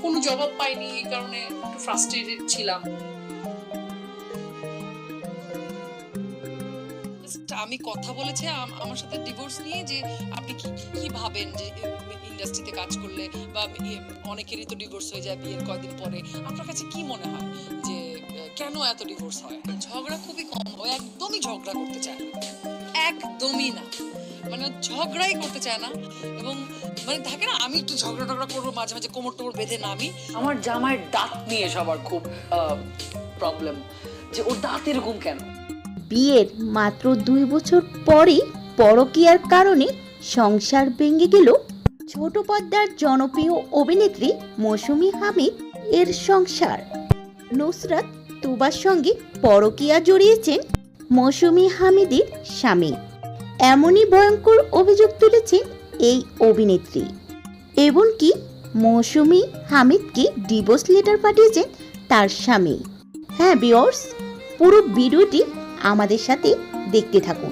কোনো জবাব পাইনি, এই কারণে একটু ফ্রাস্ট্রেটেড ছিলাম। আমি কথা বলেছি আমার সাথে ডিভোর্স নিয়ে, যে আপনি কি ভাবেন যে ইন্ডাস্ট্রিতে কাজ করলে বা অনেকেরই তো ডিভোর্স হয়ে যায় বিয়ের কয়েকদিন পরে, আপনার কাছে কি মনে হয় যে কেন এত ডিভোর্স হয়? ঝগড়া খুবই কম হয়, একদমই ঝগড়া করতে চায় না, একদমই না, মানে ঝগড়াই করতে চায় না। এবং মানে থাকে না, আমি একটু ঝগড়া টগড়া করবো, মাঝে মাঝে কোমর টোমর বেঁধে নামি। আমার জামাইয়ের দাঁত নিয়ে সবার খুব প্রবলেম, যে ওর দাঁত এরকম কেন। বিয়ের মাত্র 2 বছর পরেই পরকীয়ার কারণে সংসার ভেঙে গেল ছোট পর্দার জনপ্রিয় অভিনেত্রী মৌসুমী হামিদ এর সংসার। নুসরাত তুবার সঙ্গে পরকীয়া জড়িয়েছেন মৌসুমী হামিদের স্বামী। এমনই ভয়ঙ্কর অভিযোগ তুলেছেন এই অভিনেত্রী। এমনকি মৌসুমী হামিদকে ডিভোর্স লেটার পাঠিয়েছেন তার স্বামী। হ্যাঁ ভিউয়ার্স, পুরো ভিডিওটি আমাদের সাথে দেখতে থাকুন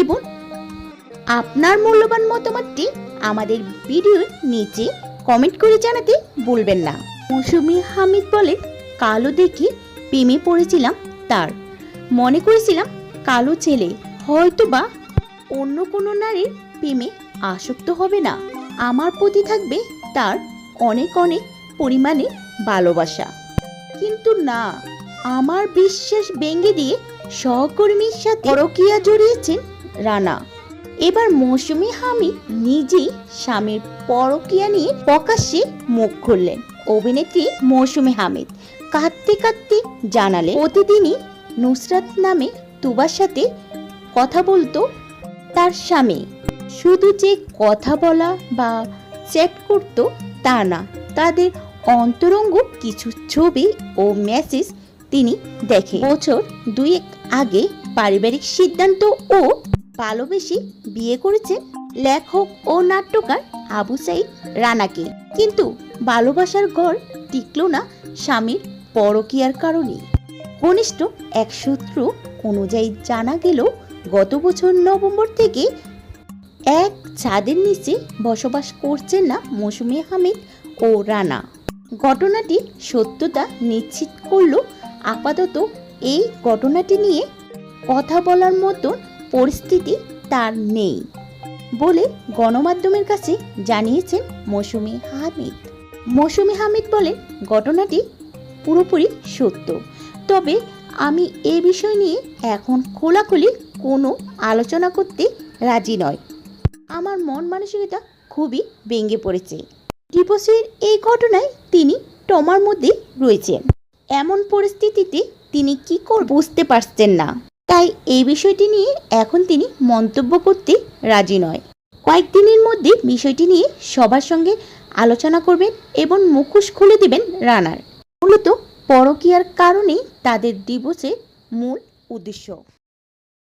এবং আপনার মূল্যবান মতামতটি আমাদের ভিডিওর নিচে কমেন্ট করে জানাতে ভুলবেন না। মৌসুমী হামিদ বলেন, কালো দেখে প্রেমে পড়েছিলাম তার, মনে করেছিলাম কালো ছেলে হয়তোবা অন্য কোনো নারীর প্রেমে আসক্ত হবে না, আমার প্রতি থাকবে তার অনেক অনেক পরিমাণে ভালোবাসা। কিন্তু না, আমার বিশ্বাস ভেঙে দিয়ে সহকর্মীর সাথে পরকীয়া জড়িয়েছেন রানা। এবার মৌসুমী হামিদ নিজেই স্বামীর পরকীয়া নিয়ে প্রকাশ্যে মুখ খুললেন। অভিনেত্রী মৌসুমী হামিদ কাঁদতে কাঁদতে জানালেন, প্রতিদিনই নুসরাত নামে তুবার সাথে কথা বলতো তার স্বামী। শুধু যে কথা বলা বা চ্যাট করতো তা না, তাদের অন্তরঙ্গ কিছু ছবি ও মেসেজ তিনি দেখে। বছর 2 আগে পারিবারিক সিদ্ধান্ত ও ভালোবেসে বিয়ে করেছেন লেখক ও নাট্যকার আবু সাইদ রানাকে। কিন্তু ভালোবাসার ঘর টিকলো না স্বামীর পরকীয়ার কারণে। ঘনিষ্ঠ এক সূত্র অনুযায়ী জানা গেল, গত বছর নভেম্বর থেকে এক ছাদের নিচে বসবাস করছেন না মৌসুমী হামিদ ও রানা। ঘটনাটির সত্যতা নিশ্চিত করল আপাতত এই ঘটনাটি নিয়ে কথা বলার মতন পরিস্থিতি তার নেই বলে গণমাধ্যমের কাছে জানিয়েছেন মৌসুমী হামিদ। মৌসুমী হামিদ বলেন, ঘটনাটি পুরোপুরি সত্য, তবে আমি এ বিষয় নিয়ে এখন খোলাখুলি কোনো আলোচনা করতে রাজি নয়। আমার মন মানসিকতা খুবই ভেঙে পড়েছে। ডিভোর্সের এই ঘটনায় তিনি টমার মধ্যে রয়েছেন। এমন পরিস্থিতিতে তিনি কি করে বুঝতে পারছেন না, তাই এই বিষয়টি নিয়ে এখন তিনি মন্তব্য করতে রাজি নয়। কয়েকদিনের মধ্যে বিষয়টি নিয়ে সবার সঙ্গে আলোচনা করবেন এবং মুখোশ খুলে দেবেন রানার। মূলত পরকীয়ার কারণেই তাদের ডিভোর্সের মূল উদ্দেশ্য।